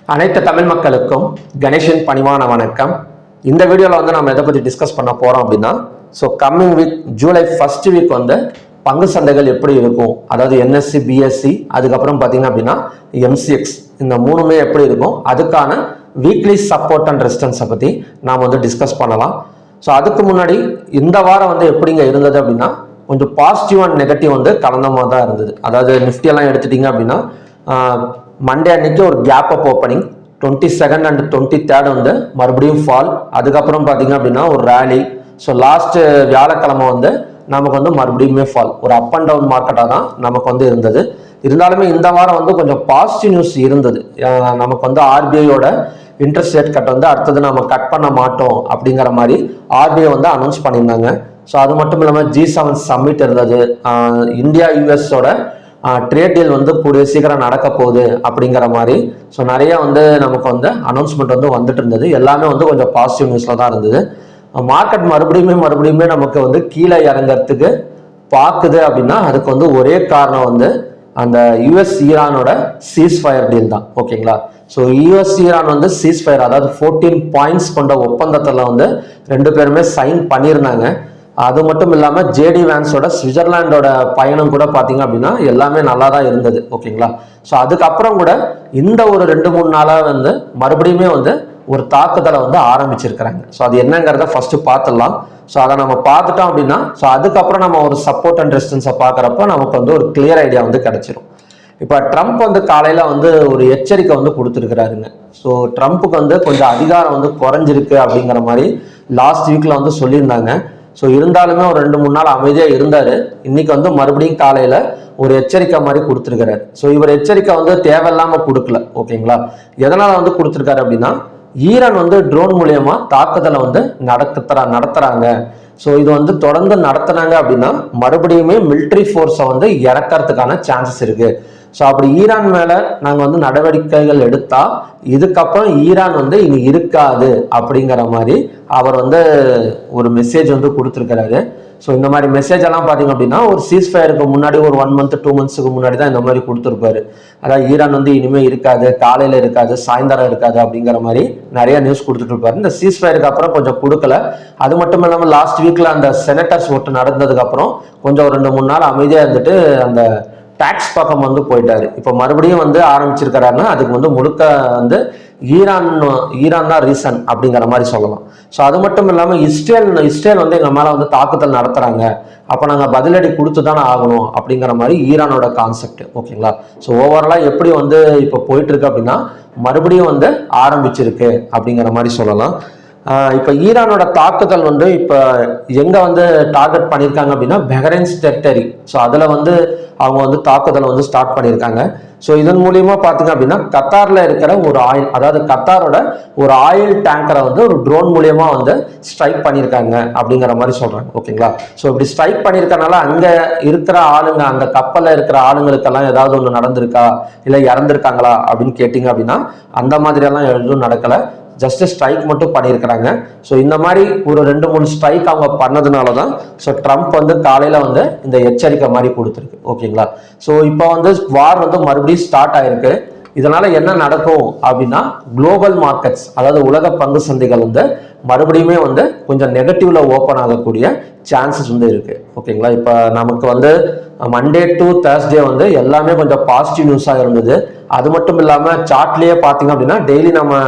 அனைத்து தமிழ் மக்களுக்கும் கணேஷின் பணிவான வணக்கம். இந்த வீடியோவில் வந்து நம்ம எதை பற்றி டிஸ்கஸ் பண்ண போகிறோம் அப்படின்னா, coming week July first week வந்து பங்கு சந்தைகள் எப்படி இருக்கும், அதாவது என்எஸ்சி பிஎஸ்சி அதுக்கப்புறம் பார்த்தீங்க அப்படின்னா எம்சிஎக்ஸ் இந்த மூணுமே எப்படி இருக்கும், அதுக்கான வீக்லி சப்போர்ட் அண்ட் ரெசிஸ்டன்ஸை பற்றி நாம் வந்து டிஸ்கஸ் பண்ணலாம். அதுக்கு முன்னாடி இந்த வாரம் வந்து எப்படிங்க இருந்தது அப்படின்னா, கொஞ்சம் பாசிட்டிவ் அண்ட் நெகட்டிவ் வந்து கலந்த மாதிரி தான் இருந்தது. அதாவது நிஃப்டியெல்லாம் எடுத்துட்டிங்க அப்படின்னா மண்டே அன்னைக்கு ஒரு gap up opening, 22nd and 23rd வந்து மறுபடியும் ஃபால், அதுக்கப்புறம் பார்த்தீங்க அப்படின்னா ஒரு ரேலி. லாஸ்ட் வியாழக்கிழமை வந்து நமக்கு வந்து மறுபடியுமே ஃபால், ஒரு அப் அண்ட் டவுன் மார்க்கெட்டாக தான் நமக்கு வந்து இருந்தது. இருந்தாலுமே இந்த வாரம் வந்து கொஞ்சம் பாசிட்டிவ் நியூஸ் இருந்தது. நமக்கு வந்து ஆர்பிஐயோட இன்ட்ரெஸ்ட் ரேட் கட் வந்து அடுத்தது நம்ம கட் பண்ண மாட்டோம் அப்படிங்கிற மாதிரி ஆர்பிஐ வந்து அனௌன்ஸ் பண்ணியிருந்தாங்க. அது மட்டும் இல்லாமல் G7 சம்மிட் இருந்தது. இந்தியா யூஎஸோட ட்ரேட் டீல் வந்து கூடிய சீக்கிரம் நடக்க போகுது அப்படிங்கிற மாதிரி நிறைய வந்து நமக்கு வந்து அனௌன்ஸ்மெண்ட் வந்து வந்துட்டு இருந்தது. எல்லாமே வந்து கொஞ்சம் பாசிட்டிவ் நியூஸ்ல தான் இருந்தது. மார்க்கெட் மறுபடியுமே நமக்கு வந்து கீழே இறங்கிறதுக்கு பார்க்குது அப்படின்னா அதுக்கு வந்து ஒரே காரணம் வந்து அந்த யூஎஸ் ஈரானோட சீஸ்ஃபயர் டீல் தான். ஓகேங்களா? யூஎஸ் ஈரான் வந்து சீஸ்ஃபயர், அதாவது 14 பாயிண்ட்ஸ் கொண்ட ஒப்பந்தத்தில் வந்து ரெண்டு பேருமே சைன் பண்ணியிருந்தாங்க. அது மட்டும் இல்லாமல் ஜேடி வேன்ஸோட சுவிட்சர்லாண்டோட பயணம் கூட பார்த்தீங்க அப்படின்னா எல்லாமே நல்லா தான் இருந்தது. ஓகேங்களா? அதுக்கப்புறம் கூட இந்த ஒரு 2-3 நாளாக வந்து மறுபடியுமே வந்து ஒரு தாக்குதலை வந்து ஆரம்பிச்சிருக்கிறாங்க. அது என்னங்கிறத ஃபர்ஸ்ட் பார்த்துடலாம். அதை நம்ம பார்த்துட்டோம் அப்படின்னா அதுக்கப்புறம் நம்ம ஒரு சப்போர்ட் அண்ட் ரெசிஸ்டன்ஸை பார்க்குறப்ப நமக்கு வந்து ஒரு கிளியர் ஐடியா வந்து கிடைச்சிரும். இப்போ ட்ரம்ப் வந்து காலையில் வந்து ஒரு எச்சரிக்கை வந்து கொடுத்துருக்கிறாருங்க. ட்ரம்ப்புக்கு வந்து கொஞ்சம் அதிகாரம் வந்து குறைஞ்சிருக்கு அப்படிங்கிற மாதிரி லாஸ்ட் வீக்கில் வந்து சொல்லியிருந்தாங்க. இருந்தாலுமே ஒரு 2-3 நாள் அமைதியாக இருந்தார். இன்னைக்கு வந்து மறுபடியும் காலையில் ஒரு எச்சரிக்கை மாதிரி கொடுத்துருக்கிறாரு. இவர் எச்சரிக்கை வந்து தேவையில்லாமல் கொடுக்கல. ஓகேங்களா? எதனால் வந்து கொடுத்துருக்காரு அப்படின்னா, ஈரான் வந்து ட்ரோன் மூலியமா தாக்குதலை வந்து நடத்துறாங்க. இது வந்து தொடர்ந்து நடத்துனாங்க அப்படின்னா மறுபடியுமே மிலிட்ரி ஃபோர்ஸை வந்து இறக்கிறதுக்கான சான்சஸ் இருக்கு. அப்படி ஈரான் மேல நாங்க வந்து நடவடிக்கைகள் எடுத்தா இதுக்கப்புறம் ஈரான் வந்து இனி இருக்காது அப்படிங்கிற மாதிரி அவர் வந்து ஒரு மெசேஜ் வந்து கொடுத்துருக்கிறாரு. இந்த மாதிரி மெசேஜ் எல்லாம் பார்த்தீங்க அப்படின்னா ஒரு சீஸ்ஃபயருக்கு முன்னாடி ஒரு 1 month 2 monthsக்கு முன்னாடி தான் இந்த மாதிரி கொடுத்துருப்பாரு. அதாவது ஈரான் வந்து இனிமேல் இருக்காது, காலையில் இருக்காது, சாயந்தரம் இருக்காது அப்படிங்கிற மாதிரி நிறைய நியூஸ் கொடுத்துட்டு இருப்பாரு. இந்த சீஸ்ஃபயருக்கு அப்புறம் கொஞ்சம் கொடுக்கல. அது மட்டும் இல்லாமல் லாஸ்ட் வீக்ல அந்த செனட்டர்ஸ் ஓட்டு நடந்ததுக்கு அப்புறம் கொஞ்சம் ஒரு 2-3 நாள் அமைதியாக இருந்துட்டு அந்த டாக்ஸ் பக்கம் வந்து போயிட்டாரு. இப்போ மறுபடியும் வந்து ஆரம்பிச்சிருக்கிறாருன்னா அதுக்கு வந்து முழுக்க வந்து ஈரான் தான் ரீசன் அப்படிங்கிற மாதிரி சொல்லலாம். அது மட்டும் இல்லாமல் இஸ்ரேல் வந்து எங்கள் மேலே வந்து தாக்குதல் நடத்துறாங்க, அப்போ நாங்கள் பதிலடி கொடுத்து தானே ஆகணும் அப்படிங்கிற மாதிரி ஈரானோட கான்செப்ட். ஓகேங்களா? ஓவராலாக எப்படி வந்து இப்போ போயிட்டு இருக்கு அப்படின்னா மறுபடியும் வந்து ஆரம்பிச்சிருக்கு அப்படிங்கிற மாதிரி சொல்லலாம். இப்போ ஈரானோட தாக்குதல் வந்து இப்போ எங்கே வந்து டார்கெட் பண்ணியிருக்காங்க அப்படின்னா பஹ்ரைன்ஸ் டெரிட்டரி. அதில் வந்து அவங்க வந்து தாக்குதல் வந்து ஸ்டார்ட் பண்ணியிருக்காங்க. இதன் மூலியமா பார்த்தீங்க அப்படின்னா கத்தாரில் இருக்கிற ஒரு ஆயில், அதாவது கத்தாரோட ஒரு ஆயில் டேங்கரை வந்து ஒரு ட்ரோன் மூலியமா வந்து ஸ்ட்ரைக் பண்ணியிருக்காங்க அப்படிங்கிற மாதிரி சொல்றாங்க. ஓகேங்களா? இப்படி ஸ்ட்ரைக் பண்ணியிருக்கனால அங்கே இருக்கிற ஆளுங்க, அந்த கப்பலில் இருக்கிற ஆளுங்களுக்கெல்லாம் ஏதாவது ஒன்று நடந்திருக்கா இல்லை இறந்துருக்காங்களா அப்படின்னு கேட்டிங்க அப்படின்னா அந்த மாதிரியெல்லாம் எதுவும் நடக்கலை. ஜஸ்ட் ஸ்ட்ரைக் மட்டும் பண்ணியிருக்கிறாங்க. இந்த மாதிரி ஒரு 2-3 ஸ்ட்ரைக் அவங்க பண்ணதுனால தான் ட்ரம்ப் வந்து காலையில் வந்து இந்த எச்சரிக்கை மாதிரி கொடுத்துருக்கு. ஓகேங்களா? இப்போ வந்து வார் வந்து மறுபடியும் ஸ்டார்ட் ஆயிருக்கு. இதனால என்ன நடக்கும் அப்படின்னா குளோபல் மார்க்கெட்ஸ், அதாவது உலக பங்கு சந்தைகள் வந்து மறுபடியுமே வந்து கொஞ்சம் நெகட்டிவ்ல ஓப்பன் ஆகக்கூடிய சான்சஸ் வந்து இருக்கு. ஓகேங்களா? இப்போ நமக்கு வந்து மண்டே டு தேர்ஸ்டே வந்து எல்லாமே கொஞ்சம் பாசிட்டிவ் நியூஸாக இருந்தது. அது மட்டும் இல்லாமல் சார்ட்லேயே பார்த்தீங்க அப்படின்னா டெய்லி நம்ம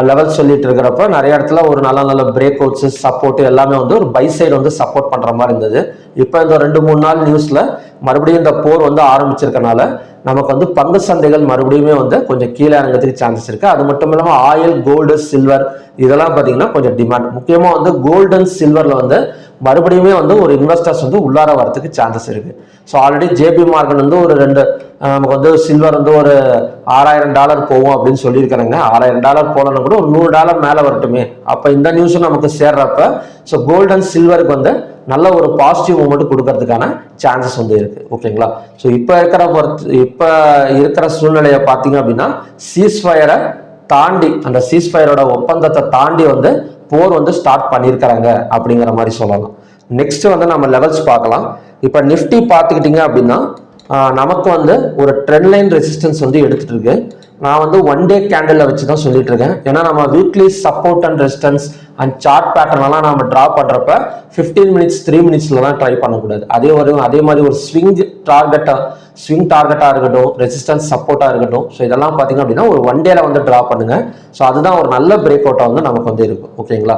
லெவல் சொல்லிட்டு இருக்கிறப்ப நிறைய இடத்துல ஒரு நல்ல பிரேக் அவுட்ஸ் சப்போர்ட் எல்லாமே வந்து ஒரு பை சைடு வந்து சப்போர்ட் பண்ற மாதிரி இருந்தது. இப்போ இந்த 2-3 நாள் நியூஸ்ல மறுபடியும் இந்த போர் வந்து ஆரம்பிச்சிருக்கனால நமக்கு வந்து பங்கு சந்தைகள் மறுபடியுமே வந்து கொஞ்சம் கீழே இறங்கிறதுக்கு சான்சஸ் இருக்கு. அது மட்டும் இல்லாமல் ஆயில், கோல்டு, சில்வர் இதெல்லாம் பார்த்தீங்கன்னா கொஞ்சம் டிமாண்ட். முக்கியமாக வந்து கோல்டு அண்ட் சில்வர்ல வந்து மறுபடியுமே வந்து ஒரு இன்வெஸ்டர்ஸ் வந்து உள்ளார வரதுக்கு சான்சஸ் இருக்கு. ஆல்ரெடி ஜேபி மார்கன் வந்து ஒரு நமக்கு வந்து சில்வர் வந்து ஒரு $6000 போகும் அப்படின்னு சொல்லியிருக்கிறாங்க. $6000 போலன்னா கூட ஒரு $100 மேலே வரட்டுமே. அப்போ இந்த நியூஸும் நமக்கு சேர்றப்ப கோல்டு அண்ட் சில்வருக்கு வந்து நல்ல ஒரு பாசிட்டிவ் மூமெண்ட் கொடுக்கறதுக்கான சான்சஸ் வந்து இருக்கு. ஓகேங்களா? இப்போ இருக்கிற சூழ்நிலையை பார்த்தீங்க அப்படின்னா சீஸ்ஃபயரை தாண்டி, அந்த சீஸ்ஃபயரோட ஒப்பந்தத்தை தாண்டி வந்து போர் வந்து ஸ்டார்ட் பண்ணியிருக்கிறாங்க அப்படிங்கிற மாதிரி சொல்லலாம். நெக்ஸ்ட் வந்து நம்ம லெவல்ஸ் பார்க்கலாம். இப்போ நிஃப்டி பார்த்துக்கிட்டீங்க அப்படின்னா நமக்கு வந்து ஒரு ட்ரெண்ட் லைன் ரெசிஸ்டன்ஸ் வந்து எடுத்துட்டு இருக்கு. நான் வந்து ஒன் டே கேண்டில் வச்சு தான் சொல்லிட்டு இருக்கேன். ஏன்னா நம்ம weekly support and resistance and chart pattern எல்லாம் நம்ம டிரா பண்றப்ப 15 மினிட்ஸ் 3 மினிட்ஸ்ல தான் ட்ரை பண்ணக்கூடாது. அதே மாதிரி ஒரு ஸ்விங் டார்கெட்டா இருக்கட்டும், ரெசிஸ்டன்ஸ் சப்போர்ட்டா இருக்கட்டும். ஸோ இதெல்லாம் பார்த்தீங்க அப்படின்னா ஒரு ஒன் டேல வந்து டிரா பண்ணுங்க. ஸோ அதுதான் ஒரு நல்ல பிரேக் அவுட்டா வந்து நமக்கு வந்து இருக்கும். ஓகேங்களா?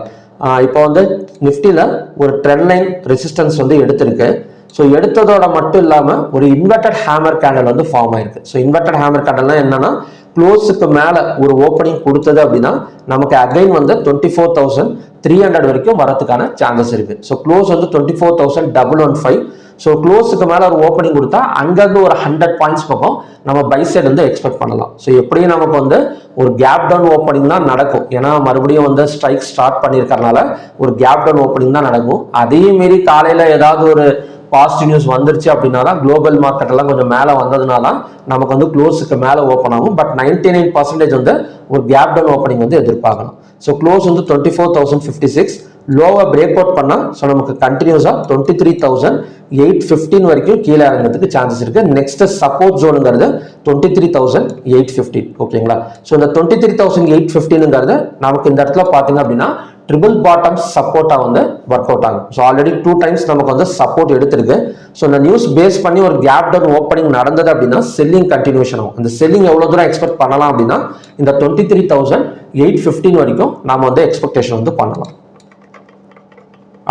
இப்போ வந்து நிஃப்டியில் ஒரு ட்ரெண்ட் லைன் ரெசிஸ்டன்ஸ் வந்து எடுத்திருக்கு. ஸோ எடுத்ததோட மட்டும் இல்லாமல் ஒரு இன்வெர்டட் ஹேமர் கேண்டல் வந்து ஃபார்ம் ஆயிருக்கு. ஸோ இன்வெர்டட் ஹேமர் கேண்டல்னா என்னன்னா, க்ளோஸுக்கு மேலே ஒரு ஓப்பனிங் கொடுத்தது அப்படின்னா நமக்கு அகைன் வந்து 24,300 வரைக்கும் வரதுக்கான சான்சஸ் இருக்கு. ஸோ க்ளோஸ் வந்து 24,115. ஸோ க்ளோஸுக்கு மேலே ஒரு ஓப்பனிங் கொடுத்தா அங்கேருந்து ஒரு 100 பாயிண்ட்ஸ் பக்கம் நம்ம பை சைடு வந்து எக்ஸ்பெக்ட் பண்ணலாம். ஸோ எப்படியும் நமக்கு வந்து ஒரு கேப் டவுன் ஓப்பனிங் தான் நடக்கும். ஏன்னா மறுபடியும் வந்து ஸ்ட்ரைக் ஸ்டார்ட் பண்ணியிருக்கறனால ஒரு கேப் டவுன் ஓப்பனிங் தான் நடக்கும். அதே மாரி காலையில் ஏதாவது ஒரு பாசிட்டிவ் நியூஸ் வந்துருச்சு அப்படின்னா தான் குளோபல் மார்க்கெட் எல்லாம் கொஞ்சம் மேலே வந்ததுனால நமக்கு வந்து க்ளோஸுக்கு மேலே ஓப்பன் ஆகும். பட் 99% வந்து ஒரு கேப் டவுன் ஓப்பனிங் வந்து எதிர்பார்க்கணும். ஸோ க்ளோஸ் வந்து 24,056 லோவை பிரேக் அவுட் பண்ணால் ஸோ நமக்கு கண்டினியூஸாக 23,815 வரைக்கும் கீழே இறங்கிறதுக்கு சான்சஸ் இருக்கு. நெக்ஸ்ட் சப்போர்ட் ஜோனுங்கிறது 23,815. ஓகேங்களா? ஸோ இந்த 23,815ங்கிறது நமக்கு இந்த இடத்துல பார்த்தீங்க அப்படின்னா ட்ரிபிள் பாட்டம் சப்போர்ட்டா வந்து ஒர்க் அவுட் ஆகும். ஸோ ஆல்ரெடி 2 டைம்ஸ் நமக்கு வந்து சப்போர்ட் எடுத்திருக்கு. ஸோ இந்த நியூஸ் பேஸ் பண்ணி ஒரு கேப் டவுன் ஓப்பனிங் நடந்தது அப்படின்னா செல்லிங் கண்டினியூஷன் ஆகும். இந்த செல்லிங் எவ்வளவு தூரம் எக்ஸ்பெக்ட் பண்ணலாம் அப்படின்னா இந்த 23,815 வரைக்கும் நாம வந்து எக்ஸ்பெக்டேஷன் வந்து பண்ணலாம்.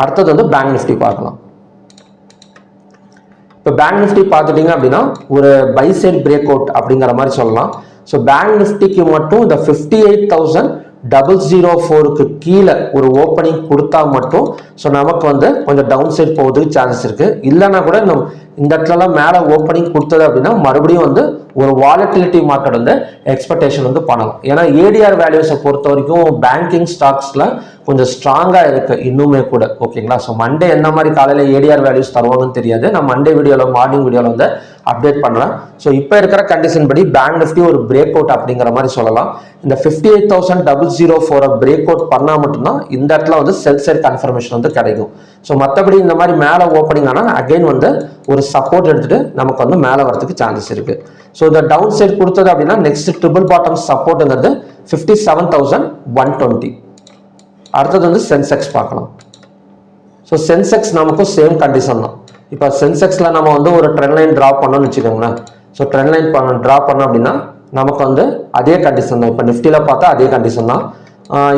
அடுத்தது வந்து பேங்க் நிஃப்டி பார்க்கலாம். இப்போ பேங்க் நிஃப்டி பார்த்துட்டீங்க அப்படின்னா ஒரு பை சைட் பிரேக் அவுட் அப்படிங்கிற மாதிரி சொல்லலாம். ஸோ பேங்க் நிஃப்டிக்கு மட்டும் இந்த 58,004க்கு கீழே ஒரு ஓப்பனிங் கொடுத்தா மட்டும் ஸோ நமக்கு வந்து கொஞ்சம் டவுன் சைட் போகிறதுக்கு சான்சஸ் இருக்கு. இல்லைன்னா கூட இந்த இடத்துலலாம் மேலே ஓப்பனிங் கொடுத்தது அப்படின்னா மறுபடியும் வந்து ஒரு வாலட்டிலிட்டி மார்க்கெட் வந்து எக்ஸ்பெக்டேஷன் வந்து பண்ணலாம். ஏன்னா ஏடிஆர் வேல்யூஸை பொறுத்த வரைக்கும் பேங்கிங் ஸ்டாக்ஸ்ல கொஞ்சம் ஸ்ட்ராங்கா இருக்கு இன்னுமே கூட. ஓகேங்களா? ஸோ மண்டே என்ன மாதிரி காலையில் ஏடிஆர் வேல்யூஸ் தருவாங்கன்னு தெரியாது. நான் மண்டே வீடியோவில் மார்னிங் வீடியோவில் வந்து அப்டேட் பண்ணுறேன். ஸோ இப்போ இருக்கிற கண்டிஷன் படி பேங்க் நிஃப்டி ஒரு பிரேக் அவுட் அப்படிங்கிற மாதிரி சொல்லலாம். இந்த 58,004 பிரேக் அவுட் பண்ணால் மட்டும்தான் இந்த இடத்துல வந்து செல் சைட் கன்ஃபர்மேஷன் வந்து கிடைக்கும். ஸோ மற்றபடி இந்த மாதிரி மேலே ஓப்பனிங் ஆனால் அகைன் வந்து ஒரு சப்போர்ட் எடுத்துட்டு நமக்கு வந்து மேலே வரதுக்கு சான்சஸ் இருக்கு. ஸோ இந்த டவுன் சைட் கொடுத்தது அப்படின்னா நெக்ஸ்ட் ட்ரிபிள் பாட்டம் சப்போர்ட்ங்கிறது 57,120. அடுத்தது வந்து சென்செக்ஸ் பார்க்கலாம். ஸோ சென்செக்ஸ் நமக்கும் சேம் கண்டிஷன் தான். இப்போ சென்செக்ஸ்ல நம்ம வந்து ஒரு ட்ரெண்ட் லைன் டிராப் பண்ணோம்னு வச்சுக்கோங்களேன். ஸோ ட்ரெண்ட் லைன் டிராப் பண்ணோம் அப்படின்னா நமக்கு வந்து அதே கண்டிஷன் தான். இப்போ நிஃப்டியில் பார்த்தா அதே கண்டிஷன் தான்.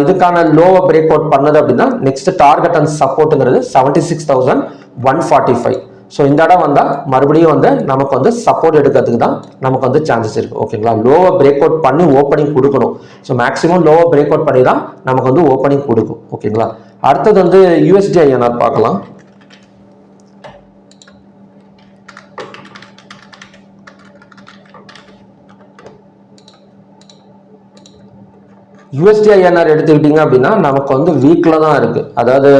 இதுக்கான லோவை பிரேக் அவுட் பண்ணது அப்படின்னா நெக்ஸ்ட் டார்கெட் அண்ட் சப்போர்ட்டுங்கிறது 76,145. ஸோ இந்த இடம் வந்தால் மறுபடியும் வந்து நமக்கு வந்து சப்போர்ட் எடுக்கிறதுக்கு தான் நமக்கு வந்து சான்சஸ் இருக்கு. ஓகேங்களா? லோவை பிரேக் அவுட் பண்ணி ஓப்பனிங் கொடுக்கணும். ஸோ மேக்ஸிமம் லோவை பிரேக் அவுட் பண்ணி தான் நமக்கு வந்து ஓப்பனிங் கொடுக்கும். ஓகேங்களா? அடுத்தது வந்து யூஎஸ்டி ஐஎன்ஆர் பார்க்கலாம். யூஎஸ்டி ஐஎன்ஆர் எடுத்துக்கிட்டீங்க அப்படின்னா நமக்கு வந்து வீக்ல தான் இருக்கு. அதாவது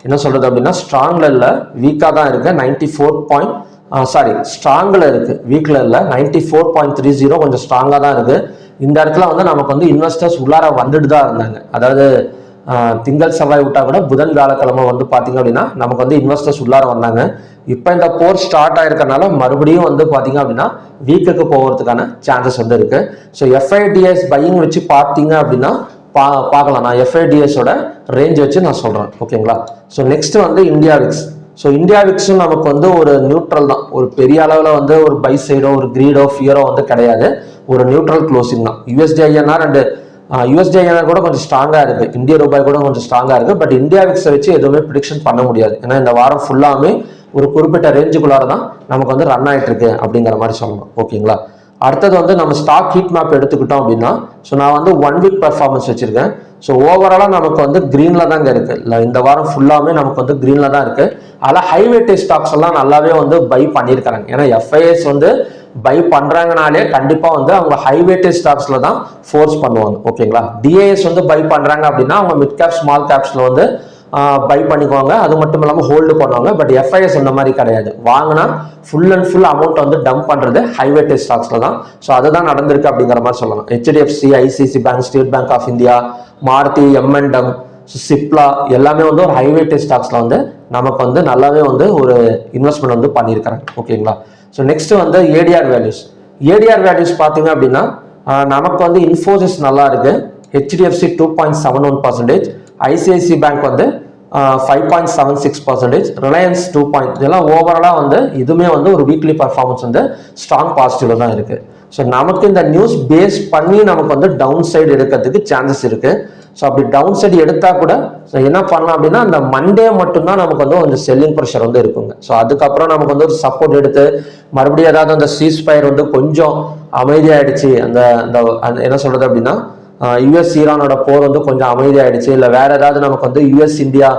என்ன சொல்றது அப்படின்னா ஸ்ட்ராங்ல இல்ல, வீக்கா தான் இருக்கு. 94 ஸ்ட்ராங்ல இருக்கு, வீக்ல இல்ல. 94.30 கொஞ்சம் ஸ்ட்ராங்கா தான் இருக்கு. இந்த இடத்துல வந்து நமக்கு வந்து இன்வெஸ்டர்ஸ் உள்ளார வந்துட்டு தான் இருந்தாங்க. அதாவது திங்கள் செவ்வாய் விட்டா கூட புதன் வியாழக்கிழமை வந்து பாத்தீங்க அப்படின்னா நமக்கு வந்து இன்வெஸ்டர்ஸ் உள்ளார வந்தாங்க. இப்போ இந்த போர் ஸ்டார்ட் ஆயிருக்கனால மறுபடியும் வந்து பாத்தீங்க அப்படின்னா வீக்குக்கு போகிறதுக்கான சான்சஸ் வந்து இருக்கு. ஸோ எஃப்ஐடிஎஸ் பையிங் வச்சு பார்த்தீங்க அப்படின்னா பார்க்கலாம். நான் எஃப்ஐடிஎஸோட ரேஞ்ச் வச்சு நான் சொல்றேன். ஓகேங்களா? ஸோ நெக்ஸ்ட் வந்து இந்தியா விக்ஸ். ஸோ இந்தியா விக்ஸும் நமக்கு வந்து ஒரு நியூட்ரல் தான். ஒரு பெரிய அளவில் வந்து ஒரு பை சைடோ ஒரு கிரீடோ ஃபியரோ வந்து கிடையாது. ஒரு நியூட்ரல் க்ளோசிங் தான். USD INR and USD INR கூட கொஞ்சம் ஸ்ட்ராங்கா இருக்கு. இந்திய ரூபாய் கூட கொஞ்சம் ஸ்ட்ராங்கா இருக்கு. பட் இந்தியா விக்ஸை வச்சு எதுவுமே ப்ரிடிக்ஷன் பண்ண முடியாது. ஏன்னா இந்த வாரம் ஃபுல்லாமே ஒரு குறிப்பிட்ட ரேஞ்சுக்குள்ளார தான் நமக்கு வந்து ரன் ஆயிட்டு இருக்கு அப்படிங்கிற மாதிரி சொல்லணும். ஓகேங்களா? அடுத்தது வந்து நம்ம ஸ்டாக் ஹீட் மேப் எடுத்துக்கிட்டோம் அப்படின்னா ஸோ நான் வந்து 1 வீக் பெர்ஃபார்மன்ஸ் வச்சிருக்கேன். ஸோ ஓவராலா நமக்கு வந்து கிரீன்ல தாங்க இருக்கு. இல்லை இந்த வாரம் ஃபுல்லாமே நமக்கு வந்து கிரீன்ல தான் இருக்கு. அதில் ஹைவேட்டேஜ் ஸ்டாக்ஸ் எல்லாம் நல்லாவே வந்து பை பண்ணியிருக்காங்க. ஏன்னா எஃப்ஐஎஸ் வந்து பை பண்றாங்கனாலே கண்டிப்பா வந்து அவங்க ஹைவேட்டேஜ் ஸ்டாக்ஸ்ல தான் ஃபோர்ஸ் பண்ணுவாங்க. ஓகேங்களா? டிஏஎஸ் வந்து பை பண்றாங்க அப்படின்னா அவங்க மிட் கேப் ஸ்மால் கேப்ஸ்ல வந்து பை பண்ணிக்குவாங்க. அது மட்டும் இல்லாமல் ஹோல்டு பண்ணுவாங்க. பட் எஃப்ஐஎஸ் இந்த மாதிரி கிடையாது. வாங்கினா ஃபுல் அண்ட் ஃபுல் அமௌண்ட் வந்து டம்ப் பண்றது ஹைவேட்டேஜ் ஸ்டாக்ஸ்ல தான். ஸோ அதுதான் நடந்திருக்கு அப்படிங்கிற மாதிரி சொல்லலாம். HDFC, ICICI bank, State Bank of India, Maruti, எம்என்டம், சிப்லா எல்லாமே வந்து ஒரு ஹைவேட்டேஜ் ஸ்டாக்ஸ்ல வந்து நமக்கு வந்து நல்லாவே வந்து ஒரு இன்வெஸ்ட்மெண்ட் வந்து பண்ணியிருக்காங்க. ஓகேங்களா? ஸோ நெக்ஸ்ட் வந்து ஏடிஆர் வேல்யூஸ். ஏடிஆர் வேல்யூஸ் பார்த்தீங்க அப்படின்னா நமக்கு வந்து இன்ஃபோசிஸ் நல்லா இருக்கு, ஹெச்டிஎஃப்சி 2.71%, ஐசிஐசி பேங்க் வந்து 5.76%, ரிலையன்ஸ் 2. இதெல்லாம் ஓவராலாக வந்து இதுவுமே வந்து ஒரு வீக்லி பர்ஃபார்மன்ஸ் வந்து ஸ்ட்ராங் பாசிட்டிவ்ல தான் இருக்கு. ஸோ நமக்கு இந்த நியூஸ் பேஸ் பண்ணி நமக்கு வந்து டவுன் சைடு எடுக்கிறதுக்கு சான்சஸ் இருக்கு. ஸோ அப்படி டவுன் சைடு எடுத்தால் கூட என்ன பண்ணலாம் அப்படின்னா அந்த மண்டே மட்டும்தான் நமக்கு வந்து கொஞ்சம் செல்லிங் ப்ரெஷர் வந்து இருக்குங்க. ஸோ அதுக்கப்புறம் நமக்கு வந்து ஒரு சப்போர்ட் எடுத்து மறுபடியும் ஏதாவது அந்த சீஸ்ஃபயர் வந்து கொஞ்சம் அமைதியாயிடுச்சு, அந்த என்ன சொல்றது அப்படின்னா யூஎஸ் ஈரானோட போர் வந்து கொஞ்சம் அமைதியாயிடுச்சு, இல்லை வேற ஏதாவது நமக்கு வந்து யூஎஸ் இந்தியா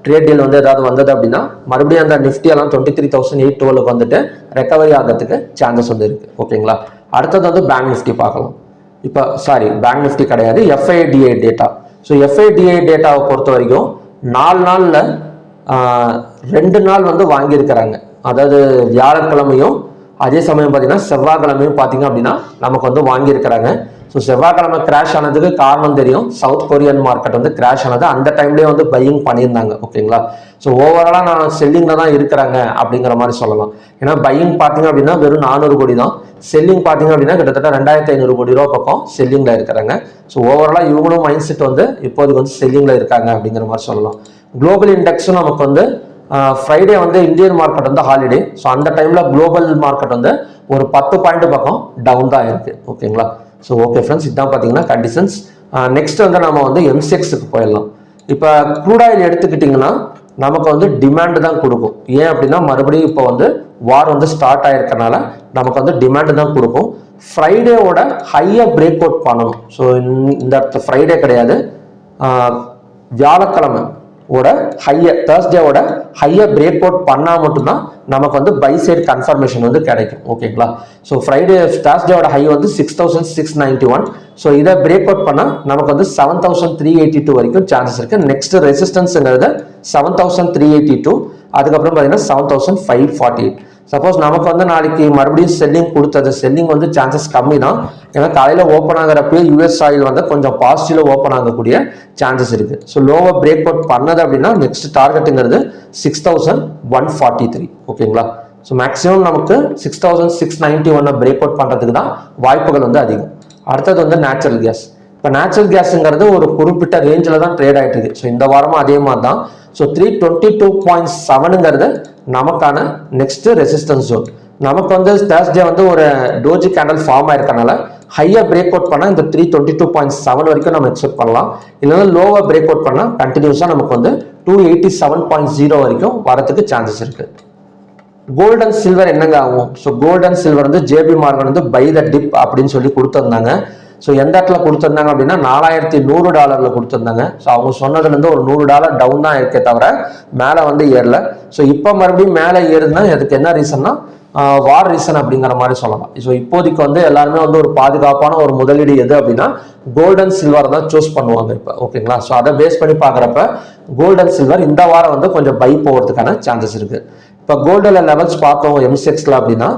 ட்ரேட் டீல் வந்து ஏதாவது வந்தது அப்படின்னா மறுபடியும் அந்த நிஃப்டியெல்லாம் 23,812 வந்துட்டு ரெக்கவரி ஆகிறதுக்கு சான்சஸ் வந்து இருக்கு. ஓகேங்களா, அடுத்தது வந்து பேங்க் நிஃப்டி பார்க்கலாம். இப்போ பேங்க் நிஃப்டி கிடையாது, எஃப்ஐடிஐ டேட்டா. ஸோ எஃப்ஐடிஐ டேட்டாவை பொறுத்த வரைக்கும் 4 நாளில் 2 நாள் வந்து வாங்கியிருக்கிறாங்க. அதாவது வியாழக்கிழமையும் அதே சமயம் பார்த்தீங்கன்னா செவ்வாய்க்கிழமையும் பார்த்தீங்க அப்படின்னா நமக்கு வந்து வாங்கியிருக்கிறாங்க. ஸோ செவ்வாய்க்கிழமை கிராஷ் ஆனதுக்கு காரணம் தெரியும், சவுத் கொரியன் மார்க்கெட் வந்து கிராஷ் ஆனது, அந்த டைம்லேயே வந்து பையிங் பண்ணியிருந்தாங்க. ஓகேங்களா, ஸோ ஓவராலாக நான் செல்லிங்கில் தான் இருக்கிறாங்க அப்படிங்கிற மாதிரி சொல்லலாம். ஏன்னா பையிங் பார்த்தீங்க அப்படின்னா வெறும் 400 கோடி தான், செல்லிங் பார்த்தீங்க அப்படின்னா கிட்டத்தட்ட 2,500 கோடி ரூபா பக்கம் செல்லிங்கில் இருக்கிறாங்க. ஸோ ஓவராலாக இவங்களும் மைண்ட் செட் வந்து இப்போதைக்கு வந்து செல்லிங்கில் இருக்காங்க அப்படிங்கிற மாதிரி சொல்லலாம். குளோபல் இண்டெக்ஸும் நமக்கு வந்து ஃப்ரைடே வந்து இந்தியன் மார்க்கெட் வந்து ஹாலிடே. ஸோ அந்த டைமில் குளோபல் மார்க்கெட் வந்து ஒரு 10 பாயிண்ட் பக்கம் டவுன் தான் இருக்கு. ஓகேங்களா, ஸோ ஓகே ஃப்ரெண்ட்ஸ், இதுதான் பார்த்தீங்கன்னா கண்டிஷன்ஸ். நெக்ஸ்ட் வந்து நம்ம வந்து எம்செக்ஸுக்கு போயிடலாம். இப்போ க்ரூட் ஆயில் எடுத்துக்கிட்டிங்கன்னா நமக்கு வந்து டிமாண்ட் தான் கொடுக்கும். ஏன் அப்படின்னா மறுபடியும் இப்போ வந்து வார் வந்து ஸ்டார்ட் ஆயிருக்கனால நமக்கு வந்து டிமாண்ட் தான் கொடுக்கும். ஃப்ரைடேவோட ஹையாக பிரேக் அவுட் பண்ணணும். ஸோ இந்த இடத்துல ஃப்ரைடே கிடையாது, வியாழக்கிழமை தேர்ஸ்டேவோட ஹையை பிரேக் அவுட் பண்ணா மட்டும்தான் நமக்கு வந்து பை சைடு கன்ஃபர்மேஷன் வந்து கிடைக்கும். ஓகேங்களா, ஸோ தேர்ஸ்டேவோட ஹை வந்து 6,691. ஸோ இதை பிரேக் அவுட் பண்ணால் நமக்கு வந்து 7,382 வரைக்கும் சான்சஸ் இருக்கு. நெக்ஸ்ட் ரெசிஸ்டன்ஸுங்கிறது 7,382, அதுக்கப்புறம் பார்த்தீங்கன்னா 7,548. சப்போஸ் நமக்கு வந்து நாளைக்கு மறுபடியும் செல்லிங் கொடுத்தது, செல்லிங் வந்து சான்சஸ் கம்மி தான். ஏன்னா காலையில் ஓப்பன் ஆகிறப்ப யூஎஸ் ஆயில் வந்து கொஞ்சம் பாசிட்டிவ்ல ஓப்பன் ஆகக்கூடிய சான்சஸ் இருக்கு. ஸோ லோவை பிரேக் அவுட் பண்ணது அப்படின்னா நெக்ஸ்ட் டார்கெட்டுங்கிறது 6,143. ஓகேங்களா, ஸோ மேக்ஸிமம் நமக்கு 6,691 பிரேக் அவுட் பண்ணுறதுக்கு தான் வாய்ப்புகள் வந்து அதிகம். அடுத்தது வந்து நேச்சுரல் கேஸ். இப்போ நேச்சுரல் கேஸுங்கிறது ஒரு குறிப்பிட்ட ரேஞ்சில் தான் ட்ரேட் ஆகிட்டு இருக்கு. ஸோ இந்த வாரமும் அதே மாதிரி தான். ஸோ 322.7ங்கிறது நமக்கான நெக்ஸ்ட் ரெசிஸ்டன்ஸ் ஜோன். நமக்கு வந்து தேர்ஸ்டே வந்து ஒரு டோஜி கேண்டல் ஃபார்ம் ஆயிருக்கனால ஹையா பிரேக் அவுட் பண்ணால் இந்த 322.7 வரைக்கும் நம்ம எக்ஸ்பெக்ட் பண்ணலாம். இல்லைன்னா லோவா பிரேக் அவுட் பண்ணால் கண்டினியூஸாக நமக்கு வந்து 287.0 வரைக்கும் வரதுக்கு சான்சஸ் இருக்கு. கோல்ட் அண்ட் சில்வர் என்னங்க ஆகும்? ஸோ கோல்ட் அண்ட் சில்வர் வந்து ஜேபி மார்கன் வந்து பை த டிப் அப்படின்னு சொல்லி கொடுத்துருந்தாங்க. ஸோ எந்த இடத்துல கொடுத்துருந்தாங்க அப்படின்னா $4,100 கொடுத்துருந்தாங்க. ஸோ அவங்க சொன்னதுலேருந்து ஒரு $100 டவுன் தான் இருக்கே தவிர மேலே வந்து ஏறல. ஸோ இப்போ மறுபடியும் மேலே ஏறுதுன்னா அதுக்கு என்ன ரீசன்னா வார் ரீசன் அப்படிங்கிற மாதிரி சொல்லலாம். ஸோ இப்போதைக்கு வந்து எல்லாருமே வந்து ஒரு பாதுகாப்பான ஒரு முதலீடு எது அப்படின்னா கோல்ட் அண்ட் சில்வர் தான் சூஸ் பண்ணுவாங்க இப்போ. ஓகேங்களா, ஸோ அதை பேஸ் பண்ணி பார்க்குறப்ப கோல்ட் அண்ட் சில்வர் இந்த வாரம் வந்து கொஞ்சம் பை போகிறதுக்கான சான்சஸ் இருக்கு. இப்போ கோல்டில் லெவல்ஸ் பார்த்தோம் எம்செக்ஸில் அப்படின்னா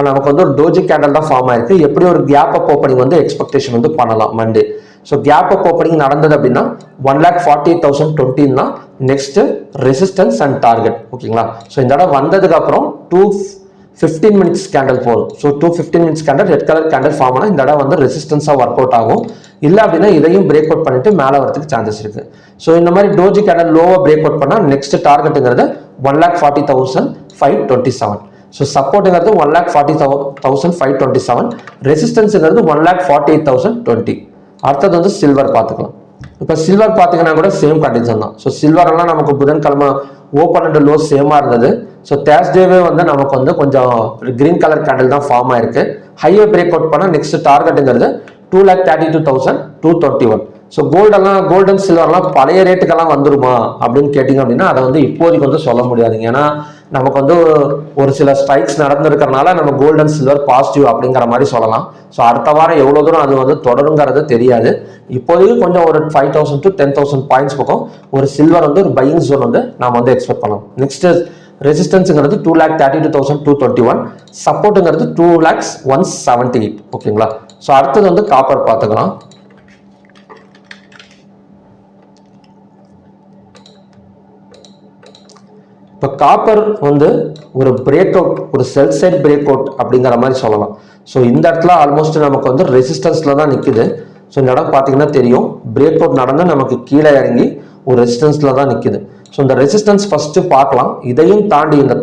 நமக்கு வந்து ஒரு டோஜி கேண்டல் தான் ஃபார்ம் ஆயிருக்கு. எப்படி ஒரு கேப் அப் ஓப்பனிங் வந்து எக்ஸ்பெக்டேஷன் வந்து பண்ணலாம் Monday. So gap up opening நடந்தது அப்படின்னா 1,48,020 தான் நெக்ஸ்ட் ரெசிஸ்டன்ஸ் அண்ட் டார்கெட். ஓகேங்களா, ஸோ இந்த இடம் வந்ததுக்கு அப்புறம் 215 மினிட்ஸ் கேண்டல் போகும். So 215 minutes candle red colour candle form ஆனால் இந்த இடம் வந்து ரெசிஸ்டன்ஸாக ஒர்க் அவுட் ஆகும். இல்லை அப்படின்னா இதையும் பிரேக் அவுட் பண்ணிட்டு மேலே வரதுக்கு சான்சஸ் இருக்கு. ஸோ இந்த மாதிரி டோஜி கேண்டல் லோவாக பிரேக் அவுட் பண்ணால் நெக்ஸ்ட் டார்கெட்டுங்கிறது 1,40,527. ஸோ சப்போர்ட்டுங்கிறது 1,40,527, ரெசிஸ்டன்ஸுங்கிறது 1,48,020. அடுத்தது வந்து சில்வர் பார்த்துக்கலாம். இப்போ சில்வர் பார்த்தீங்கன்னா கூட சேம் கண்டிஷன் தான். ஸோ சில்வர் எல்லாம் நமக்கு புதன்கிழமை ஓப்பன் அண்ட் லோ சேமாக இருந்தது. ஸோ தேர்ஸ்டேவே வந்து நமக்கு வந்து கொஞ்சம் கிரீன் கலர் கேண்டில் தான் ஃபார்ம் ஆயிருக்கு. ஹையை பிரேக் அவுட் பண்ணால் நெக்ஸ்ட் டார்கெட்டுங்கிறது 2,32,221. ஸோ கோல்ட் அண்ட் சில்வர்லாம் பழைய ரேட்டுக்கெல்லாம் வந்துருமா அப்படின்னு கேட்டிங்க அப்படின்னா அதை வந்து இப்போதைக்கு வந்து சொல்ல முடியாதுங்க. ஏன்னா நமக்கு வந்து ஒரு சில ஸ்ட்ரைக்ஸ் நடந்திருக்கிறதுனால நம்ம கோல்ட் அண்ட் சில்வர் பாசிட்டிவ் அப்படிங்கிற மாதிரி சொல்லலாம். ஸோ அடுத்த வாரம் எவ்வளோ தூரம் அது வந்து தொடருங்கிறது தெரியாது. இப்போதைக்கு கொஞ்சம் ஒரு 5,000 to 10,000 பாயிண்ட்ஸ் பக்கம் ஒரு சில்வர் வந்து ஒரு பையிங் ஜோன் வந்து நாம் வந்து எக்ஸ்பெக்ட் பண்ணலாம். நெக்ஸ்ட் ரெசிஸ்டன்ஸுங்கிறது 2,32,221, சப்போர்ட்டுங்கிறது 2,01,78. ஓகேங்களா, ஸோ அடுத்தது வந்து காப்பர் பார்த்துக்கலாம். இப்போ இப்போ காப்பர் வந்து ஒரு பிரேக் அவுட், ஒரு செல் சைட் பிரேக் அவுட் அப்படிங்கிற மாதிரி சொல்லலாம். ஸோ இந்த இடத்துல ஆல்மோஸ்ட் நமக்கு வந்து ரெசிஸ்டன்ஸில் தான் நிற்குது. ஸோ இந்த இடம் பார்த்தீங்கன்னா தெரியும், பிரேக் அவுட் நடந்து நமக்கு கீழே இறங்கி ஒரு ரெசிஸ்டன்ஸில் தான் நிற்குது. ஸோ இந்த ரெசிஸ்டன்ஸ் ஃபஸ்ட்டு பார்க்கலாம். இதையும் தாண்டி இந்த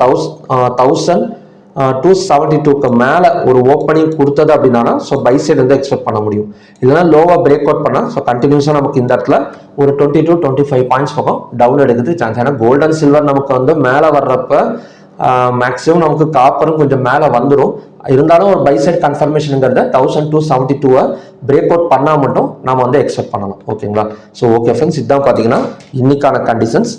1272க்கு மேலே ஒரு ஓப்பனிங் கொடுத்தது அப்படின்னா ஸோ பை சைடு வந்து எக்ஸ்பெக்ட் பண்ண முடியும். இல்லைன்னா லோவாக பிரேக் அவுட் பண்ணால் ஸோ கண்டினியூஸாக நமக்கு இந்த இடத்துல ஒரு 22-25 பாயிண்ட்ஸ் பக்கம் டவுன் எடுக்குது சான்ஸ். ஏன்னா கோல்டு அண்ட் சில்வர் நமக்கு வந்து மேலே வர்றப்ப மேக்ஸிமம் நமக்கு காப்பரும் கொஞ்சம் மேலே வந்துடும். இருந்தாலும் ஒரு பை சைட் கன்ஃபர்மேஷனுங்கிறத 1272 பிரேக் அவுட் பண்ணால் மட்டும் நம்ம வந்து எக்ஸ்பெக்ட் பண்ணலாம். ஓகேங்களா? ஸோ ஓகே ஃப்ரெண்ட்ஸ், இதுதான் பார்த்தீங்கன்னா இன்னைக்கான கண்டிஷன்ஸ்.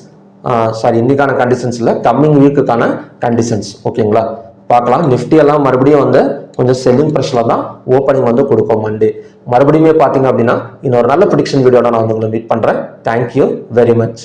இன்னைக்கான கண்டிஷன்ஸ் இல்லை, கம்மிங் வீக்குக்கான கண்டிஷன்ஸ். ஓகேங்களா? பார்க்கலாம். நிஃப்டி எல்லாம் மறுபடியும் வந்து கொஞ்சம் செல்லிங் ப்ரெஷரில் தான் ஓப்பனிங் வந்து கொடுக்கும் மண்டே. மறுபடியும் பார்த்தீங்க அப்படின்னா இன்னொரு நல்ல ப்ரெடிக்ஷன் வீடியோட நான் வந்து உங்களை மீட் பண்ணுறேன். Thank you very much.